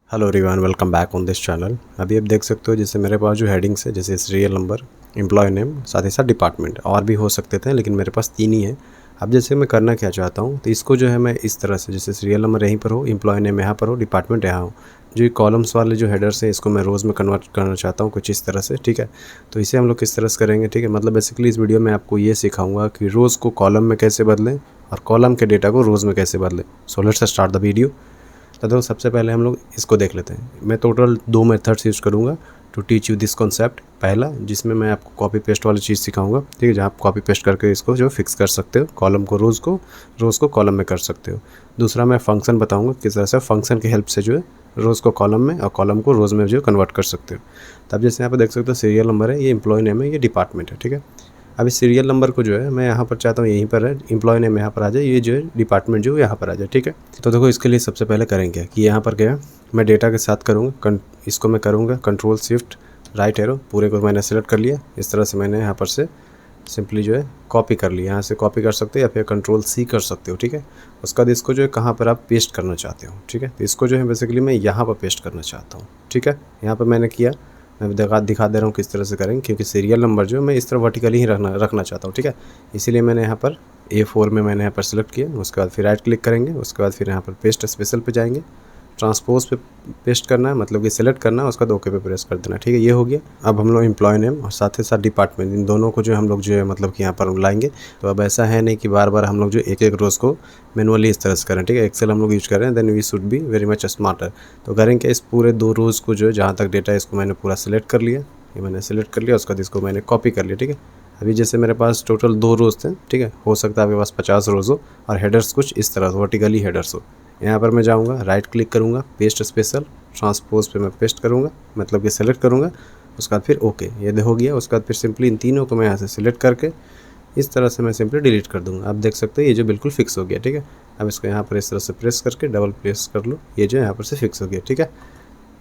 Hello everyone, welcome back on this channel. अभी आप देख सकते हो जैसे मेरे पास जो हेडिंग्स है, जैसे सीरियल नंबर, एम्प्लॉय नेम, साथ ही साथ डिपार्टमेंट, और भी हो सकते थे लेकिन मेरे पास 3 ही है। अब जैसे मैं करना क्या चाहता हूँ, तो इसको जो है मैं इस तरह से, जैसे सीरियल नंबर यहीं पर हो, एम्प्लॉय नेम यहाँ पर हो, डिपार्टमेंट यहाँ हो, जो ये कॉलम्स वाले जो हेडर्स हैं इसको मैं रोज़ में कन्वर्ट करना चाहता हूँ कुछ इस तरह से। ठीक है, तो इसे हम लोग किस तरह से करेंगे। ठीक है, मतलब बेसिकली इस वीडियो में आपको ये सिखाऊंगा कि रोज़ को कॉलम में कैसे बदलें और कॉलम के डेटा को रोज़ में कैसे बदलें। So let's start the video. तो देखो, सबसे पहले हम लोग इसको देख लेते हैं। मैं टोटल 2 मेथड्स यूज़ करूँगा to teach you this concept. पहला, जिसमें मैं आपको कॉपी पेस्ट वाली चीज़ सिखाऊंगा, ठीक है, जहाँ आप कॉपी पेस्ट करके इसको जो फिक्स कर सकते हो, कॉलम को रोज़ को कॉलम में कर सकते हो। दूसरा, मैं फंक्शन बताऊँगा किस तरह से फंक्शन की हेल्प से जो है रोज़ को कॉलम में और कॉलम को रोज़ में जो कन्वर्ट कर सकते हो। तब जैसे यहाँ पर देख सकते हो सीरियल नंबर है, ये एम्प्लॉय नेम है, ये डिपार्टमेंट है। ठीक है, अभी सीरियल नंबर को जो है मैं यहाँ पर चाहता हूँ यहीं पर है, एम्प्लॉय नेम यहाँ पर आ जाए, ये जो है डिपार्टमेंट जो यहाँ पर आ जाए। ठीक है, तो देखो इसके लिए सबसे पहले करेंगे कि यहाँ पर क्या है, मैं डेटा के साथ करूँगा, इसको मैं करूँगा कंट्रोल शिफ्ट राइट एरो, पूरे को मैंने सेलेक्ट कर लिया। इस तरह से मैंने यहाँ पर से सिंपली जो है कॉपी कर लिया। यहाँ से कॉपी कर सकते हो या फिर कंट्रोल सी कर सकते हो। ठीक है, उसके बाद इसको जो है कहाँ पर आप पेस्ट करना चाहते हो। ठीक है, तो इसको जो है बेसिकली मैं यहाँ पर पेस्ट करना चाहता हूँ। ठीक है, यहाँ पर मैंने किया, मैं दिखा दे रहा हूँ किस तरह से करेंगे, क्योंकि सीरियल नंबर जो मैं इस तरह वर्टिकली ही रखना चाहता हूँ। ठीक है, इसीलिए मैंने यहाँ पर A4 में मैंने यहाँ पर सेलेक्ट किया। उसके बाद फिर राइट क्लिक करेंगे, उसके बाद फिर यहाँ पर पेस्ट स्पेशल पे जाएंगे, ट्रांसपोज पे पेस्ट करना है, मतलब कि सिलेक्ट करना है, उसका ओके पे प्रेस कर देना। ठीक है, ये हो गया। अब हम लोग एम्प्लॉय नेम और साथ ही साथ डिपार्टमेंट, इन दोनों को जो हम लोग जो है मतलब कि यहाँ पर लाएंगे। तो अब ऐसा है नहीं कि बार बार हम लोग जो एक एक रोज़ को मैनुअली इस तरह से करें। ठीक है, एक्सेल हम लोग यूज करें, then we should be very much smarter. तो करेंगे इस पूरे 2 रोज़ को जो जहाँ तक डेटा है इसको मैंने पूरा सिलेक्ट कर लिया, ये मैंने सिलेक्ट कर लिया। उसके बाद इसको मैंने कॉपी कर लिया। ठीक है, अभी जैसे मेरे पास टोटल 2 रोज़ थे। ठीक है, हो सकता है आपके पास 50 रोज़ हो और हेडर्स कुछ इस तरह वर्टिकली हेडर्स हो। यहाँ पर मैं जाऊँगा, राइट क्लिक करूँगा, पेस्ट स्पेशल, ट्रांसपोज पे मैं पेस्ट करूँगा, मतलब कि सेलेक्ट करूँगा। उसके बाद फिर ओके, ये हो गया। उसके बाद फिर सिंपली इन तीनों को मैं यहाँ से सिलेक्ट करके इस तरह से मैं सिंपली डिलीट कर दूँगा। आप देख सकते हैं ये जो बिल्कुल फिक्स हो गया। ठीक है, अब इसको यहाँ पर इस तरह से प्रेस करके डबल प्रेस कर लो, ये जो यहाँ पर से फिक्स हो गया। ठीक है,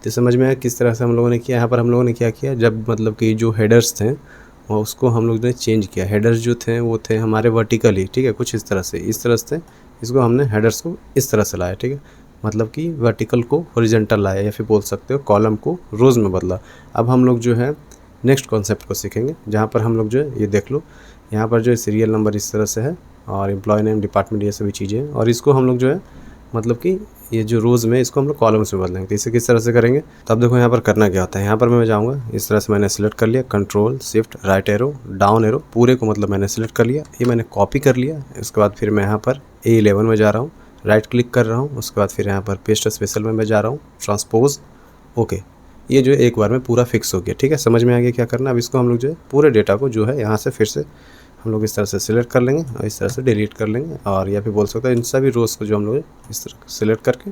तो समझ में आया किस तरह से हम लोगों ने किया। यहाँ पर हम लोगों ने क्या किया, जब मतलब कि जो हेडर्स थे और उसको हम लोग ने चेंज किया। हेडर्स जो थे वो थे हमारे वर्टिकली, ठीक है, कुछ इस तरह से थे, इसको हमने हेडर्स को इस तरह से लाया। ठीक है, मतलब कि वर्टिकल को हॉरिजॉन्टल लाया, या फिर बोल सकते हो कॉलम को रोज़ में बदला। अब हम लोग जो है नेक्स्ट कॉन्सेप्ट को सीखेंगे, जहाँ पर हम लोग जो है ये देख लो, यहाँ पर जो है सीरियल नंबर इस तरह से है और एम्प्लॉय नेम, डिपार्टमेंट, ये सभी चीज़ें हैं। और इसको हम लोग जो है मतलब कि ये जो रोज़ में इसको हम लोग कॉलम्स में बदलेंगे। तो इसे किस तरह से करेंगे, तो अब देखो यहाँ पर करना क्या होता है। यहाँ पर मैं जाऊँगा, इस तरह से मैंने सेलेक्ट कर लिया, control shift right arrow down arrow, पूरे को मतलब मैंने सेलेक्ट कर लिया, ये मैंने कॉपी कर लिया। उसके बाद फिर मैं यहाँ पर A11 में जा रहा हूँ, राइट क्लिक कर रहा हूँ। उसके बाद फिर यहाँ पर पेस्ट स्पेशल में मैं जा रहा हूँ, ट्रांसपोज ओके, ये जो एक बार में पूरा फिक्स हो गया। ठीक है, समझ में आ गया क्या करना। अब इसको हम लोग जो है पूरे डेटा को जो है यहाँ से फिर से हम लोग इस तरह से सिलेक्ट कर लेंगे और इस तरह से डिलीट कर लेंगे। और या फिर बोल सकते हैं इन सभी रोज़ को जो हम लोग इस तरह सिलेक्ट करके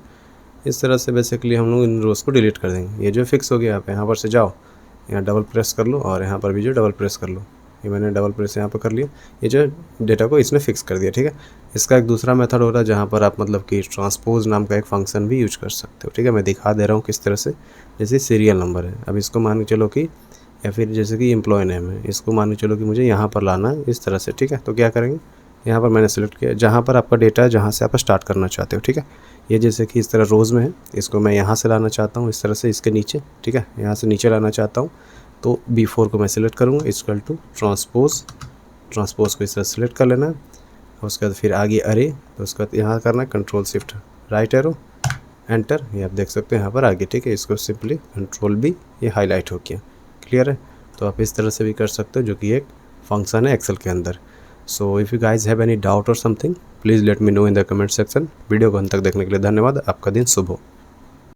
इस तरह से बेसिकली हम लोग इन रोज़ को डिलीट कर देंगे। ये जो फिक्स हो गया, आप यहाँ पर से जाओ, यहाँ डबल प्रेस कर लो और यहाँ पर भी जो डबल प्रेस कर लो, ये मैंने डबल प्रेस यहाँ पर कर लिया, ये जो डेटा को इसने फिक्स कर दिया। ठीक है, इसका एक दूसरा मेथड हो रहा है जहाँ पर आप मतलब कि ट्रांसपोज नाम का एक फंक्शन भी यूज कर सकते हो। ठीक है, मैं दिखा दे रहा हूँ किस तरह से। जैसे सीरियल नंबर है, अब इसको मान के चलो कि, या फिर जैसे कि एम्प्लॉय नेम है, इसको मान के चलो कि मुझे यहाँ पर लाना है इस तरह से। ठीक है, तो क्या करेंगे, यहाँ पर मैंने सेलेक्ट किया जहाँ पर आपका डेटा है, जहाँ से आप स्टार्ट करना चाहते हो। ठीक है, ये जैसे कि इस तरह रोज़ में है, इसको मैं यहाँ से लाना चाहता हूँ इस तरह से इसके नीचे। ठीक है, यहाँ से नीचे लाना चाहता हूँ, तो B4 को मैं सिलेक्ट करूँगा, इक्वल टू ट्रांसपोज को इस तरह सेलेक्ट कर लेना है। उसके बाद फिर आगे अरे, तो उसके बाद यहाँ करना है control shift right arrow enter, ये आप देख सकते हैं यहाँ पर आगे। ठीक है, इसको सिंपली कंट्रोल B, ये हाईलाइट हो गया। क्लियर है, तो आप इस तरह से भी कर सकते हो, जो कि एक फंक्शन है एक्सेल के अंदर। So if you guys have any doubt और something, please let me know in the comment section. Video को अंत तक देखने के लिए धन्यवाद। आपका दिन शुभ हो।